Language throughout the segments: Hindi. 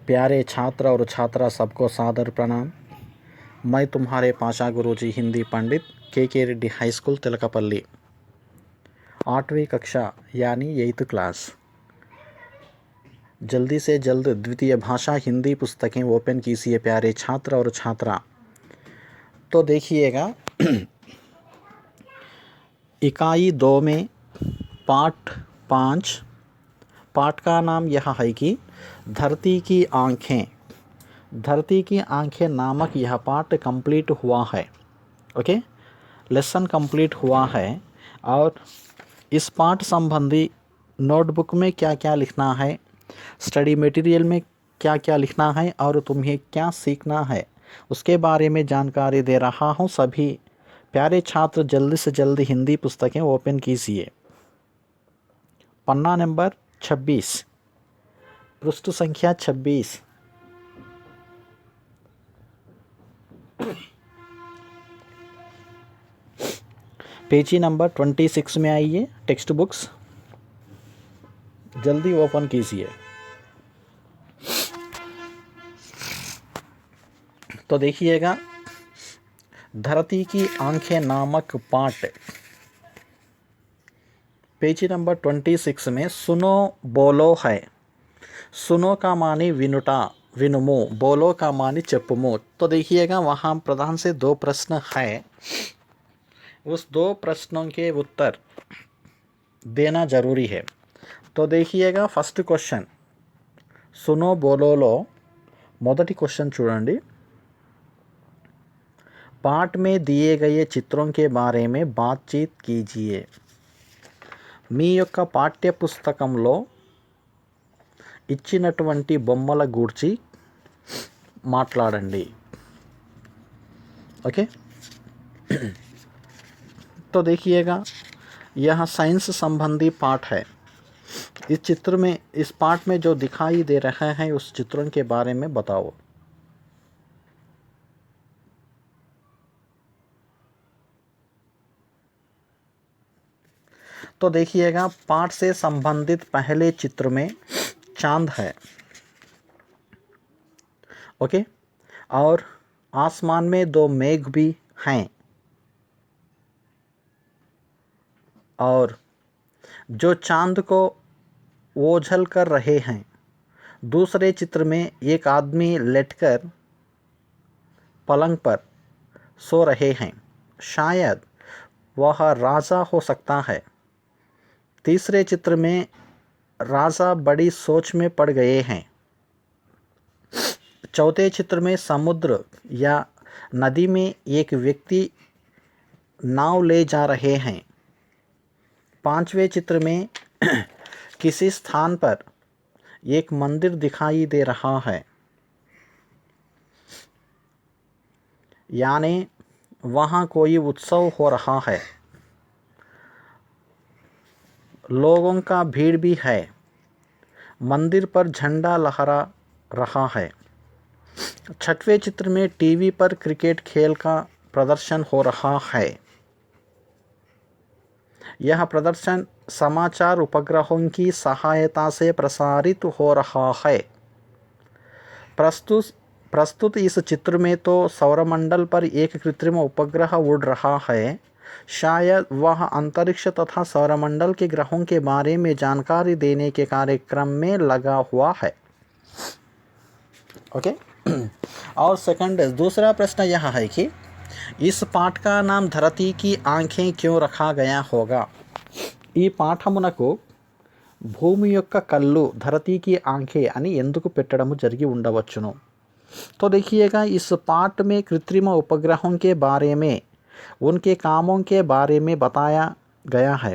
प्यारे छात्र और छात्रा सबको सादर प्रणाम। मैं तुम्हारे पाशा गुरुजी हिंदी पंडित के रेड्डी हाई स्कूल तिलकपल्ली, 8वीं कक्षा यानी 8th क्लास। जल्दी से जल्द द्वितीय भाषा हिंदी पुस्तकें ओपन कीजिए प्यारे छात्र और छात्रा। तो देखिएगा इकाई 2 में पाठ 5, पाठ का नाम यह है कि धरती की आँखें। धरती की आँखें नामक यह पाठ कंप्लीट हुआ है। ओके, लेसन कंप्लीट हुआ है। और इस पाठ संबंधी नोटबुक में क्या क्या लिखना है, स्टडी मटेरियल में क्या क्या लिखना है और तुम्हें क्या सीखना है, उसके बारे में जानकारी दे रहा हूँ। सभी प्यारे छात्र जल्दी से जल्दी हिंदी पुस्तकें ओपन कीजिए। पन्ना नंबर 26, पृष्ठ संख्या 26। पेजी नंबर 26 में आइए। टेक्स्ट बुक्स जल्दी ओपन कीजिए। तो देखिएगा धरती की आंखें नामक पाठ, पेज नंबर 26 में सुनो बोलो है। सुनो का मानी विनुटा विनुमो, बोलो का मानी चप्पुमो। तो देखिएगा वहाँ प्रधान से 2 प्रश्न है, उस 2 प्रश्नों के उत्तर देना जरूरी है। तो देखिएगा फर्स्ट क्वेश्चन सुनो बोलोलो మొదటి क्वेश्चन చూడండి। पाठ में दिए गए चित्रों के बारे में बातचीत कीजिए। మీ యొక్క పాఠ్య పుస్తకంలో ఇచ్చినటువంటి బొమ్మల గూర్చి మాట్లాడండి। ओके, तो देखिएगा यह साइंस संबंधी पाठ है। इस चित्र में, इस पाठ में जो दिखाई दे रहे हैं उस चित्रों के बारे में बताओ। तो देखिएगा पाठ से संबंधित पहले चित्र में चांद है। ओके, और आसमान में 2 मेघ भी हैं। और जो चांद को ओझल कर रहे हैं। दूसरे चित्र में एक आदमी लेटकर पलंग पर सो रहे हैं, शायद वह राजा हो सकता है। तीसरे चित्र में राजा बड़ी सोच में पड़ गए हैं। चौथे चित्र में समुद्र या नदी में एक व्यक्ति नाव ले जा रहे हैं। 5वें चित्र में किसी स्थान पर एक मंदिर दिखाई दे रहा है, यानी वहाँ कोई उत्सव हो रहा है। लोगों का भीड़ भी है। मंदिर पर झंडा लहरा रहा है। 6वें चित्र में टीवी पर क्रिकेट खेल का प्रदर्शन हो रहा है। यह प्रदर्शन समाचार उपग्रहों की सहायता से प्रसारित हो रहा है। प्रस्तुत इस चित्र में तो सौरमंडल पर एक कृत्रिम उपग्रह उड़ रहा है। शायद वह अंतरिक्ष तथा सौरमंडल के ग्रहों के बारे में जानकारी देने के कार्यक्रम में लगा हुआ है। ओके, और दूसरा प्रश्न यह है कि इस पाठ का नाम धरती की आंखें क्यों रखा गया होगा। ఈ పాఠమునకు భూమి యొక్క కళ్ళు धरती की आंखें అని ఎందుకు పెట్టడము జరిగి ఉండవచ్చును। तो देखिएगा इस पाठ में कृत्रिम उपग्रहों के बारे में, उनके कामों के बारे में बताया गया है।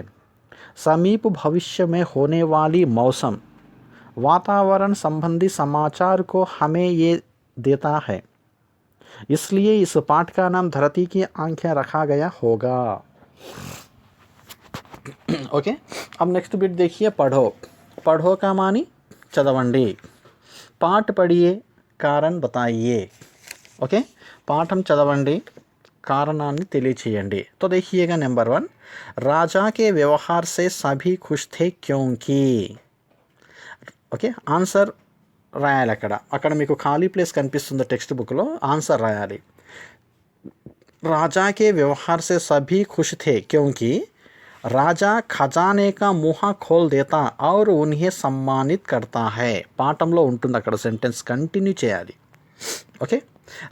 समीप भविष्य में होने वाली मौसम, वातावरण संबंधी समाचार को हमें ये देता है। इसलिए इस पाठ का नाम धरती की आंखें रखा गया होगा। ओके, अब नेक्स्ट बिट देखिए पढ़ो। पढ़ो का मानी चदवंडी। पाठ पढ़िए, कारण बताइए। ओके, पाठम चदवंडी, कारणाన్ని తెలియచేయండి। तो देखिएगा नंबर 1, राजा के व्यवहार से सभी खुश थे क्योंकि। ओके, आंसर రాయాలి. అక్కడ మీకు ఖాళీ ప్లేస్ కనిపిస్తుంది టెక్స్ట్ బుక్లో, ఆన్సర్ రాయాలి. राजा के व्यवहार से सभी खुश थे क्योंकि రాజా ఖజానే కా ముహ ఖోల్ దేతా और उन्हें सम्मानित करता है. పాఠంలో ఉంటుంది అక్కడ సెంటెన్స్, కంటిన్యూ చేయాలి. ఓకే.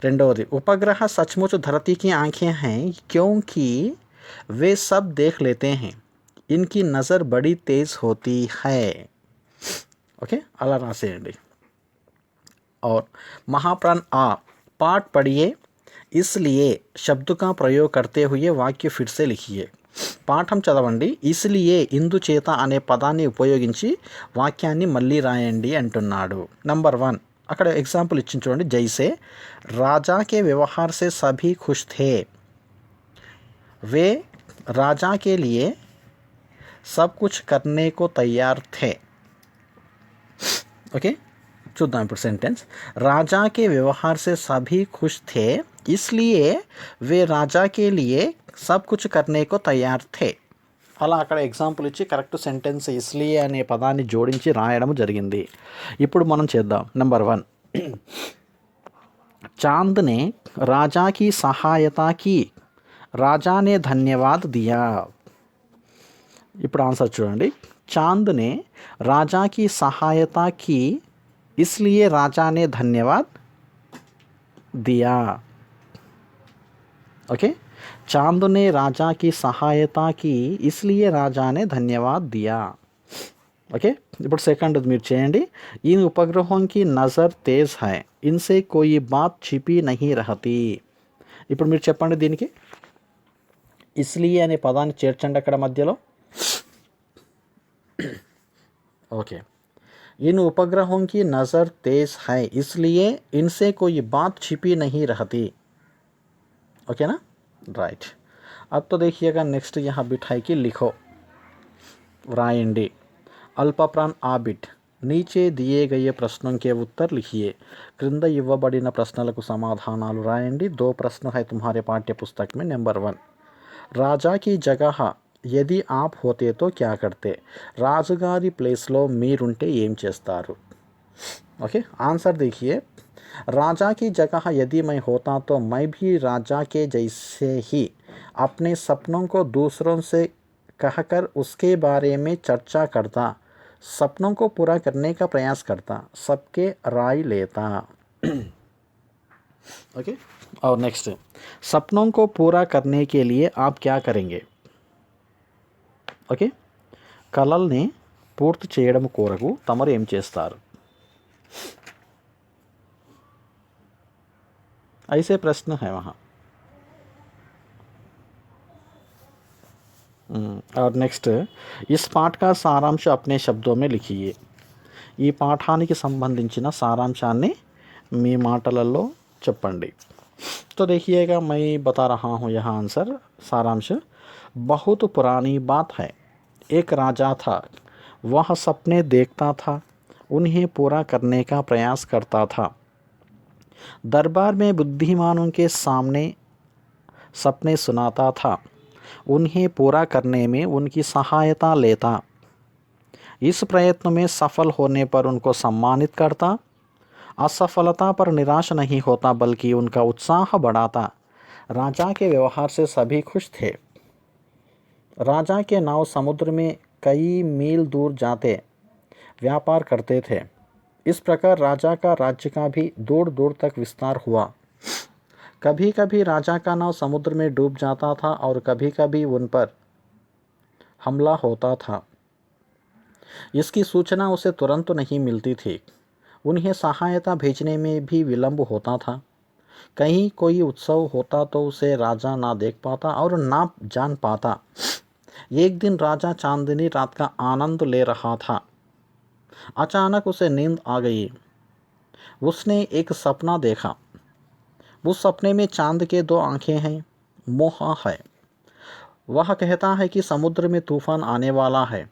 రెండవది, उपग्रह सचमुच धरती की आंखें हैं क्योंकि वे सब देख लेते हैं, इनकी नज़र बड़ी तेज होती है. ఓకే, అలా రాసేయండి. और महाप्राण आ, पाठ पढ़िए इसलिए शब्द का प्रयोग करते हुए वाक्य फिर से लिखिए. పాఠం చదవండి, ఇస్లియే ఇందుచేత అనే పదాన్ని ఉపయోగించి వాక్యాన్ని మళ్ళీ రాయండి అంటున్నాడు. నంబర్ 1, అక్కడ ఎగ్జాంపుల్ ఇచ్చింది చూడండి. జైసే రాజా కే వ్యవహార్ సే సభీ ఖుష్ థే, వే రాజా కే లియే सब कुछ करने को तैयार थे. ఓకే, చూద్దాం ఇప్పుడు సెంటెన్స్. రాజా కే వ్యవహార్ సే సభీ ఖుష్ థే इसलिए वे రాజా కే లియే సబ్ కుచ్ కర్నే కో తయార్ థే. అలా అక్కడ ఎగ్జాంపుల్ ఇచ్చి కరెక్ట్ సెంటెన్స్ ఇస్లియే అనే పదాన్ని జోడించి రాయడం జరిగింది. ఇప్పుడు మనం చేద్దాం. నెంబర్ 1, चांद ने राजा की सहायता की, राजा ने धन्यवाद दिया. ఇప్పుడు ఆన్సర్ చూడండి. चांद ने राजा की सहायता की इसलिए राजा ने धन्यवाद दिया. ఓకే, चांद ने राजा की सहायता की इसलिए राजा ने धन्यवाद दिया. ఓకే, ఇప్పుడు సెకండ్ మీరు చేయండి. इन उपग्रहों की नज़र तेज़ है, इनसे कोई बात छिपी नहीं रहती. ఇప్పుడు మీరు చెప్పండి దీనికి. ఇస్లియే అనే పదాన్ని చేర్చండి అక్కడ మధ్యలో. ఓకే, इन उपग्रहों की नज़र तेज़ है इसलिए इनसे कोई बात छिपी नहीं रहती. ओके ना, राइट. अब तो देखिएगा नेक्स्ट यहाँ बिठाई कि लिखो, रायंडी. अल्पप्राण आबिट, नीचे दिए गए प्रश्नों के उत्तर लिखिए. క్రింద ఇవ్వబడిన ప్రశ్నలకు సమాధానాలు రాయండి. 2 प्रश्न है तुम्हारे पाठ्य पुस्तक में. नंबर 1, राजा की जगह यदि आप होते तो क्या करते. రాజుగారి ప్లేస్లో మీరుంటే ఏం చేస్తారు. ओके, आंसर देखिए. राजा की जगह यदि मैं होता तो मैं भी राजा के जैसे ही अपने सपनों को दूसरों से कहकर उसके बारे में चर्चा करता, सपनों को पूरा करने का प्रयास करता, सबके राय लेता. ओके, और नेक्स्ट, सपनों को पूरा करने के लिए आप क्या करेंगे. ఓకే, కలల్ని పూర్తి చేయడం కొరకు తమరు ఏం చేస్తారు. ऐसे प्रश्न है वहाँ. और నెక్స్ట్, इस पाठ का सारांश अपने शब्दों में लिखिए. ఈ పాఠానికి సంబంధించిన సారాంశాన్ని మీ మాటలలో చెప్పండి. तो देखिएगा मैं बता रहा हूँ यहाँ आंसर सारांश. बहुत पुरानी बात है, एक राजा था, वह सपने देखता था, उन्हें पूरा करने का प्रयास करता था. दरबार में बुद्धिमानों के सामने सपने सुनाता था, उन्हें पूरा करने में उनकी सहायता लेता. इस प्रयत्न में सफल होने पर उनको सम्मानित करता, असफलता पर निराश नहीं होता बल्कि उनका उत्साह बढ़ाता. राजा के व्यवहार से सभी खुश थे. राजा के नाव समुद्र में कई मील दूर जाते व्यापार करते थे. इस प्रकार राजा का राज्य का भी दूर दूर तक विस्तार हुआ. कभी कभी राजा का नाव समुद्र में डूब जाता था और कभी कभी उन पर हमला होता था. इसकी सूचना उसे तुरंत नहीं मिलती थी. उन्हें सहायता भेजने में भी विलंब होता था. कहीं कोई उत्सव होता तो उसे राजा ना देख पाता और ना जान पाता. एक दिन राजा चांदनी रात का आनंद ले रहा था. अचानक उसे नींद आ गई. उसने एक सपना देखा. उस सपने में चांद के 2 आंखें हैं, मोह है. वह कहता है कि समुद्र में तूफान आने वाला है.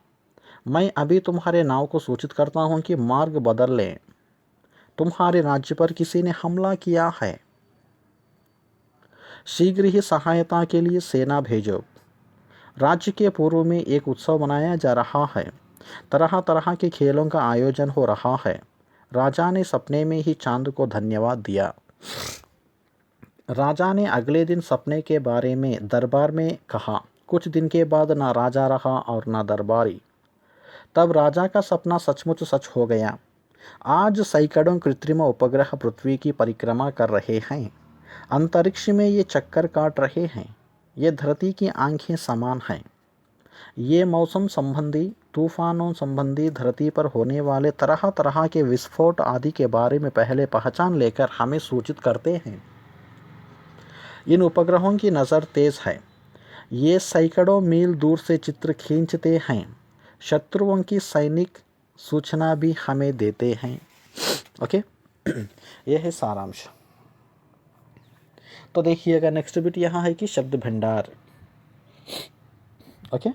मैं अभी तुम्हारे नाव को सूचित करता हूँ कि मार्ग बदल लें. तुम्हारे राज्य पर किसी ने हमला किया है. शीघ्र ही सहायता के लिए सेना भेजो. राज्य के पूर्व में एक उत्सव मनाया जा रहा है. तरह तरह के खेलों का आयोजन हो रहा है. राजा ने सपने में ही चांद को धन्यवाद दिया। राजा ने अगले दिन सपने के बारे में दरबार में कहा। कुछ दिन के बाद ना राजा रहा और ना दरबारी। तब राजा का सपना सचमुच सच हो गया। आज सैकड़ों कृत्रिम उपग्रह पृथ्वी की परिक्रमा कर रहे हैं। अंतरिक्ष में ये चक्कर काट रहे हैं। ये धरती की आंखें समान हैं। ये मौसम संबंधी, तूफानों संबंधी, धरती पर होने वाले तरह तरह के विस्फोट आदि के बारे में पहले पहचान लेकर हमें सूचित करते हैं। इन उपग्रहों की नज़र तेज है। ये सैकड़ों मील दूर से चित्र खींचते हैं। शत्रुओं की सैनिक सूचना भी हमें देते हैं। ओके, यह है सारांश। तो देखिएगा नेक्स्ट बिट यहाँ है कि शब्द भंडार। ओके,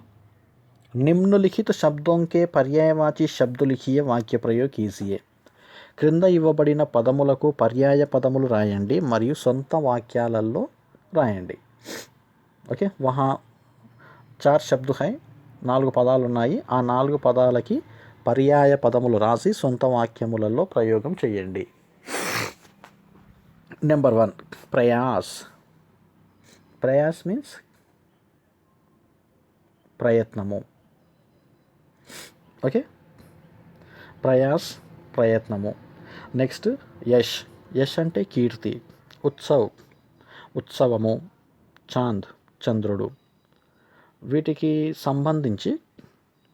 निम्नलिखित शब्दों के पर्यायवाची शब्द लिखिए, वाक्य प्रयोग कीजिए। క్రింద ఇవ్వబడిన పదములకు పర్యాయ పదములు రాయండి మరియు సొంత వాక్యాలలో రాయండి। ఓకే, వహా 4 शब्द हैं, 4 పదాలు ఉన్నాయి। ఆ 4 పదాలకి పర్యాయ పదములు రాసి సొంత వాక్యములలో ప్రయోగం చేయండి। నెంబర్ 1 ప్రయాస్। ప్రయాస్ మీన్స్ ప్రయత్నము। ఓకే, ప్రయాస్ ప్రయత్నము। నెక్స్ట్ యష్। యష్ అంటే కీర్తి। ఉత్సవ్ ఉత్సవము। చాంద్ చంద్రుడు। వీటికి సంబంధించి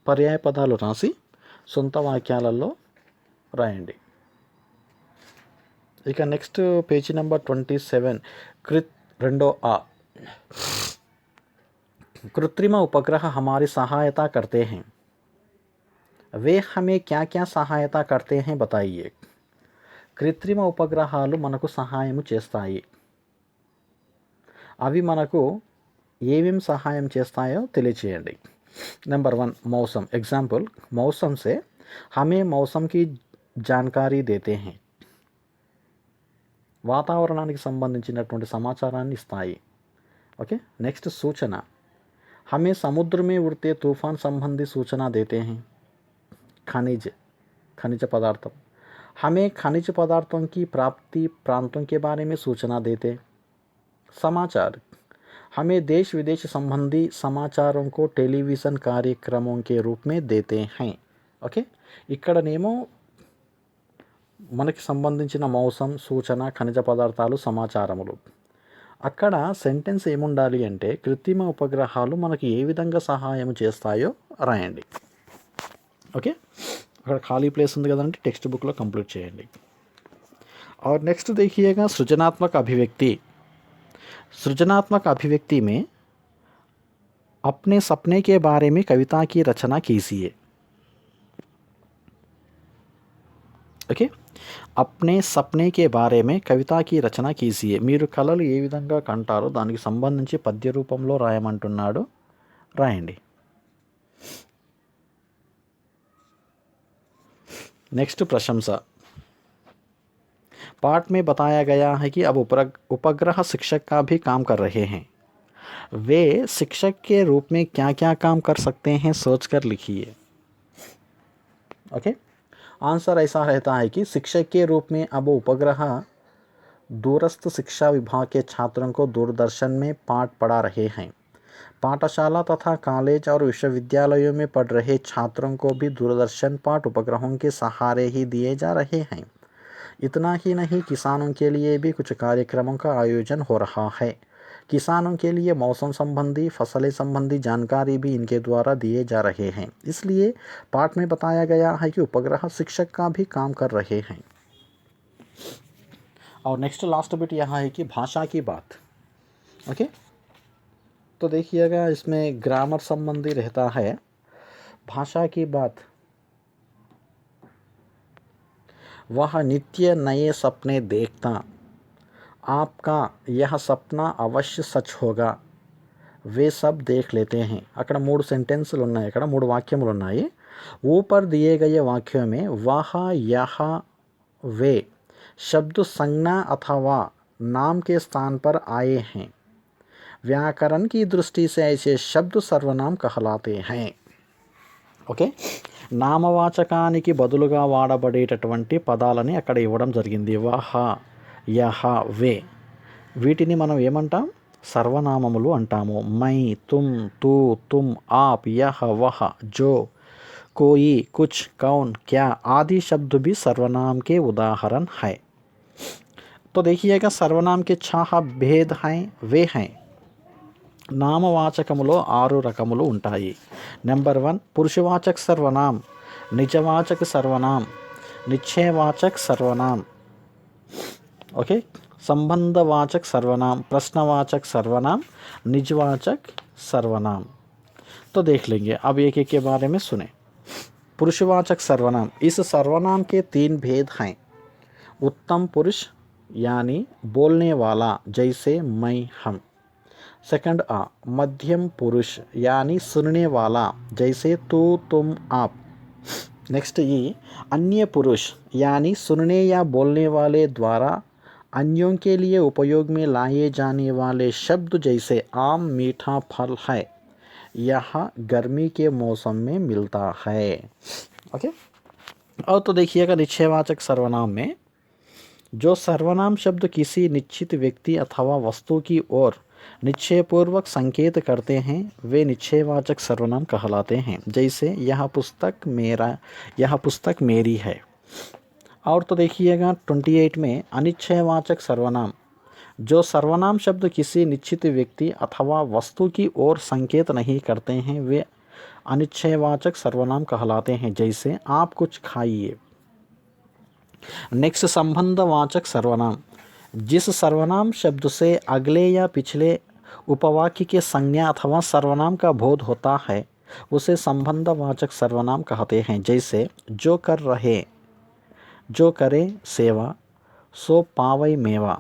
పర్యాయ పదాలు రాసి సొంత వాక్యాలలో రాయండి। ఇక నెక్స్ట్ పేజీ నెంబర్ 27 రెండో ఆ। कृत्रिम उपग्रह हमारी सहायता करते हैं। वे हमें क्या क्या सहायता करते हैं बताइए। కృత్రిమ ఉపగ్రహాలు మనకు సహాయం చేస్తాయి। అవి మనకు ఏమేం సహాయం చేస్తాయో తెలియచేయండి। నెంబర్ 1 मौसम। एग्जाम्पल, मौसम से हमें मौसम की जानकारी देते हैं। వాతావరణానికి సంబంధించినటువంటి సమాచారాన్ని ఇస్తాయి। ఓకే, నెక్స్ట్ सूचన। हमें समुद्र में उड़ते तूफान संबंधी सूचना देते हैं। खनिज पदार्थों। हमें खनिज पदार्थों की प्राप्ति प्रांतों के बारे में सूचना देते। समाचार। हमें देश विदेश संबंधी समाचारों को टेलीविज़न कार्यक्रमों के रूप में देते हैं। ఓకే, ఇక్కడనేమో మనకి సంబంధించిన మౌసం, సూచన, ఖనిజ పదార్థాలు, సమాచారములు। అక్కడ సెంటెన్స్ ఏముండాలి అంటే కృత్రిమ ఉపగ్రహాలు మనకి ఏ విధంగా సహాయం చేస్తాయో రాయండి। ఓకే, अगर खाली प्लेस ఉంది కదండి, टेक्स्ट बुक లో कंप्लीट చేయండి। और नेक्स्ट देखिएगा सृजनात्मक अभिव्यक्ति। सृजनात्मक अभिव्यक्ति में अपने सपने के बारे में कविता की रचना कीजिए। ఓకే, अपने सपने के बारे में कविता की रचना कीजिए। మీరు కలలు ఏ విధంగా కంటారో దానికి సంబంధించి పద్య రూపంలో రాయమంటున్నాడు, రాయండి। नेक्स्ट प्रशंसा। पाठ में बताया गया है कि अब उपग्रह शिक्षक का भी काम कर रहे हैं। वे शिक्षक के रूप में क्या क्या काम कर सकते हैं सोच कर लिखिए। ओके, आंसर ऐसा रहता है कि शिक्षक के रूप में अब उपग्रह दूरस्थ शिक्षा विभाग के छात्रों को दूरदर्शन में पाठ पढ़ा रहे हैं। पाठशाला तथा कॉलेज और विश्वविद्यालयों में पढ़ रहे छात्रों को भी दूरदर्शन पाठ उपग्रहों के सहारे ही दिए जा रहे हैं। इतना ही नहीं, किसानों के लिए भी कुछ कार्यक्रमों का आयोजन हो रहा है। किसानों के लिए मौसम संबंधी, फसलें संबंधी जानकारी भी इनके द्वारा दिए जा रहे हैं। इसलिए पाठ में बताया गया है कि उपग्रह शिक्षक का भी काम कर रहे हैं। और नेक्स्ट लास्ट बिट यहाँ है कि भाषा की बात। ओके, तो देखिएगा इसमें ग्रामर संबंधी रहता है। भाषा की बात। वह नित्य नए सपने देखता, आपका यह सपना अवश्य सच होगा, वे सब देख लेते हैं। అక్కడ 3 సెంటెన్సులు ఉన్నాయి, అక్కడ 3 వాక్యములు ఉన్నాయి। ऊपर दिए गए वाक्यों में वह, यह, वे शब्द संज्ञा अथवा नाम के स्थान पर आए हैं। व्याकरण की दृष्टि से ऐसे शब्द सर्वनाम कहलाते हैं। ओके, నామవాచకానికి బదులుగా వాడబడేటటువంటి పదాలని అక్కడ ఇవ్వడం జరిగింది. వహ, యహ, వే. వీటిని మనం ఏమంటాం? సర్వనామములు అంటాము. మై, తుమ్, తూ, తుమ్, आप, यह, वह, जो, कोई, कुछ, कौन, क्या आदि शब्द भी सर्वनाम के उदाहरण है. तो देखिएगा सर्वनाम के 6 भेद हैं, वे हैं. నామవాచకములో 6 రకములు ఉంటాయి. నెంబర్ 1 పురుషవాచక సర్వనాం, నిజవాచక సర్వనాం, నిశ్చయవాచక సర్వనాम, ओके, संबंधवाचक सर्वनाम, प्रश्नवाचक सर्वनाम, निजवाचक सर्वनाम. तो देख लेंगे अब एक एक के बारे में सुने. पुरुषवाचक सर्वनाम, इस सर्वनाम के 3 भेद हैं. उत्तम पुरुष यानी बोलने वाला, जैसे मैं, हम. सेकंड आ मध्यम पुरुष यानी सुनने वाला, जैसे तू, तुम, आप. नेक्स्ट ई अन्य पुरुष यानी सुनने या बोलने वाले द्वारा अन्यों के लिए उपयोग में लाए जाने वाले शब्द, जैसे आम मीठा फल है, यह गर्मी के मौसम में मिलता है. ओके. और तो देखिएगा निश्चयवाचक सर्वनाम में जो सर्वनाम शब्द किसी निश्चित व्यक्ति अथवा वस्तु की ओर निश्चयपूर्वक संकेत करते हैं, वे निश्चयवाचक सर्वनाम कहलाते हैं. जैसे यह पुस्तक मेरी है. और तो देखिएगा 28 में अनिश्चयवाचक सर्वनाम, जो सर्वनाम शब्द किसी निश्चित व्यक्ति अथवा वस्तु की ओर संकेत नहीं करते हैं, वे अनिश्चयवाचक सर्वनाम कहलाते हैं. जैसे आप कुछ खाइए. नेक्स्ट संबंधवाचक सर्वनाम, जिस सर्वनाम शब्द से अगले या पिछले उपवाक्य के संज्ञा अथवा सर्वनाम का बोध होता है, उसे संबंधवाचक सर्वनाम कहते हैं. जैसे जो करे सेवा, सो पावै मेवा.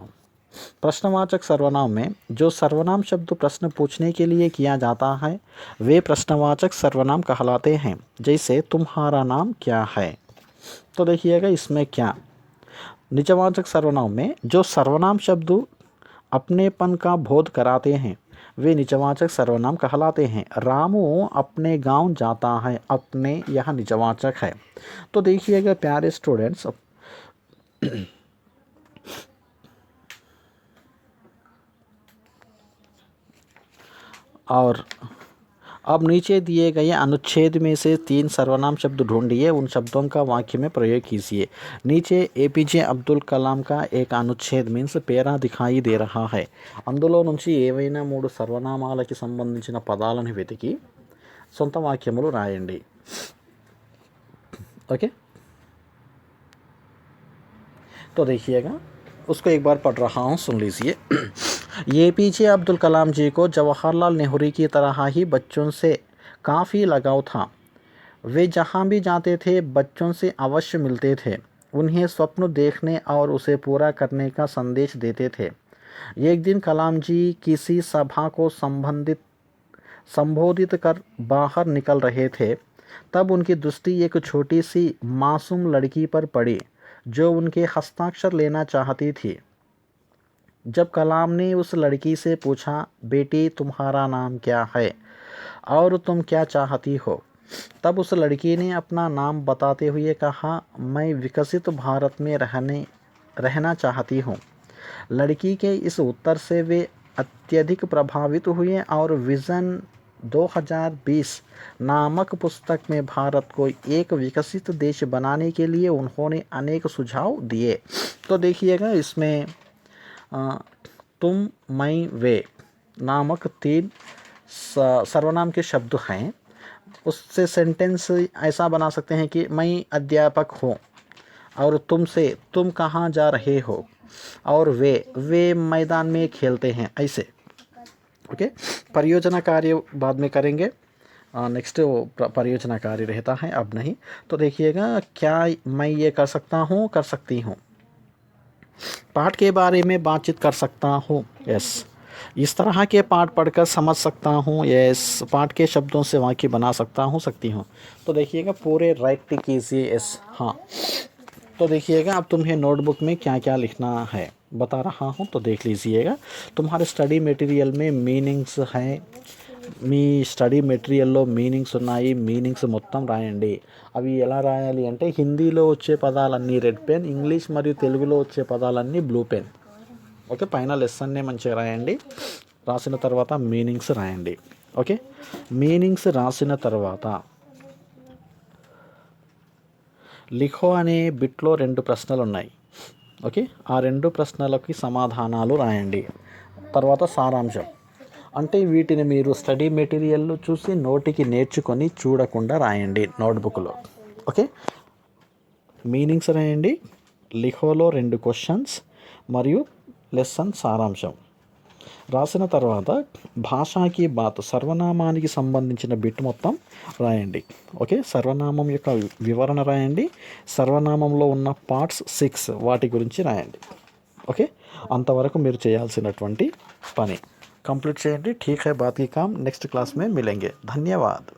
प्रश्नवाचक सर्वनाम में जो सर्वनाम शब्द प्रश्न पूछने के लिए किया जाता है, वे प्रश्नवाचक सर्वनाम कहलाते हैं. जैसे तुम्हारा नाम क्या है. तो देखिएगा इसमें क्या. निजवाचक सर्वनाम में जो सर्वनाम शब्द अपनेपन का बोध कराते हैं, वे निजवाचक सर्वनाम कहलाते हैं. रामू अपने गांव जाता है, अपने यह निजवाचक है. तो देखिएगा प्यारे स्टूडेंट्स, और अब नीचे दिए गए अनुच्छेद में से 3 सर्वनाम शब्द ढूंढिए, उन शब्दों का वाक्य में प्रयोग कीजिए. नीचे APJ అబ్దుల్ కలాం का एक अनुच्छेद మీన్స్ పేరా दिखाई दे रहा है. అందులో నుంచి ఏవైనా 3 సర్వనామాలకి సంబంధించిన పదాలను వెతికి సొంత వాక్యములు రాయండి. ओके. तो देखिएगा उसको एक बार पढ़ रहा हूँ, सुन लीजिए. APJ अब्दुल कलाम जी को जवाहरलाल नेहरू की तरह ही बच्चों से काफ़ी लगाव था. वे जहाँ भी जाते थे बच्चों से अवश्य मिलते थे, उन्हें स्वप्न देखने और उसे पूरा करने का संदेश देते थे. एक दिन कलाम जी किसी सभा को संबोधित कर बाहर निकल रहे थे, तब उनकी दृष्टि एक छोटी सी मासूम लड़की पर पड़ी जो उनके हस्ताक्षर लेना चाहती थी. जब कलाम ने उस लड़की से पूछा, बेटी तुम्हारा नाम क्या है और तुम क्या चाहती हो, तब उस लड़की ने अपना नाम बताते हुए कहा, मैं विकसित भारत में रहना चाहती हूँ. लड़की के इस उत्तर से वे अत्यधिक प्रभावित हुए और विज़न 2020 नामक पुस्तक में भारत को एक विकसित देश बनाने के लिए उन्होंने अनेक सुझाव दिए. तो देखिएगा इसमें तुम, मैं, वे नामक 3 सर्वनाम के शब्द हैं. उससे सेंटेंस ऐसा बना सकते हैं कि मैं अध्यापक हूँ, और तुमसे तुम कहाँ जा रहे हो, और वे मैदान में खेलते हैं, ऐसे. ओके. परियोजना कार्य बाद में करेंगे. नेक्स्ट परियोजना कार्य रहता है, अब नहीं. तो देखिएगा क्या मैं ये कर सकता हूँ, कर सकती हूँ. पाठ के बारे में बातचीत कर सकता हूँ. यस. इस तरह के पाठ पढ़कर समझ सकता हूँ. यस. पाठ के शब्दों से वाक्य बना सकता हूँ, सकती हूँ. तो देखिएगा पूरे राइट कीजिए. यस. हाँ. तो देखिएगा अब तुम्हें नोटबुक में क्या क्या लिखना है बता रहा हूँ, तो देख लीजिएगा. तुम्हारे स्टडी मटेरियल में मीनिंग्स हैं, మీ స్టడీ మెటీరియల్లో మీనింగ్స్ ఉన్నాయి, మీనింగ్స్ మొత్తం రాయండి. అవి ఎలా రాయాలి అంటే హిందీలో వచ్చే పదాలన్నీ రెడ్ పెన్, ఇంగ్లీష్ మరియు తెలుగులో వచ్చే పదాలన్నీ బ్లూ పెన్. ఓకే, పైన లెసన్నే మంచిగా రాయండి. రాసిన తర్వాత మీనింగ్స్ రాయండి. ఓకే, మీనింగ్స్ రాసిన తర్వాత లిఖో అనే బిట్లో 2 ప్రశ్నలు ఉన్నాయి. ఓకే, ఆ 2 ప్రశ్నలకి సమాధానాలు రాయండి. తర్వాత సారాంశం అంటే వీటిని మీరు స్టడీ మెటీరియల్లో చూసి నోటికి నేర్చుకొని చూడకుండా రాయండి నోట్బుక్లో. ఓకే, మీనింగ్స్ రాయండి, లిఖోలో 2 క్వశ్చన్స్ మరియు లెసన్ సారాంశం రాసిన తర్వాత భాషాకి బాత్ సర్వనామానికి సంబంధించిన బిట్ మొత్తం రాయండి. ఓకే, సర్వనామం యొక్క వివరణ రాయండి, సర్వనామంలో ఉన్న పార్ట్స్ 6 వాటి గురించి రాయండి. ఓకే, అంతవరకు మీరు చేయాల్సినటువంటి పని కంప్లీట్ చేయండి. ఠీక్ హై, బాత్ కీ కామ్ నెక్స్ట్ క్లాస్ మే మిలేంగే. ధన్యవాద్.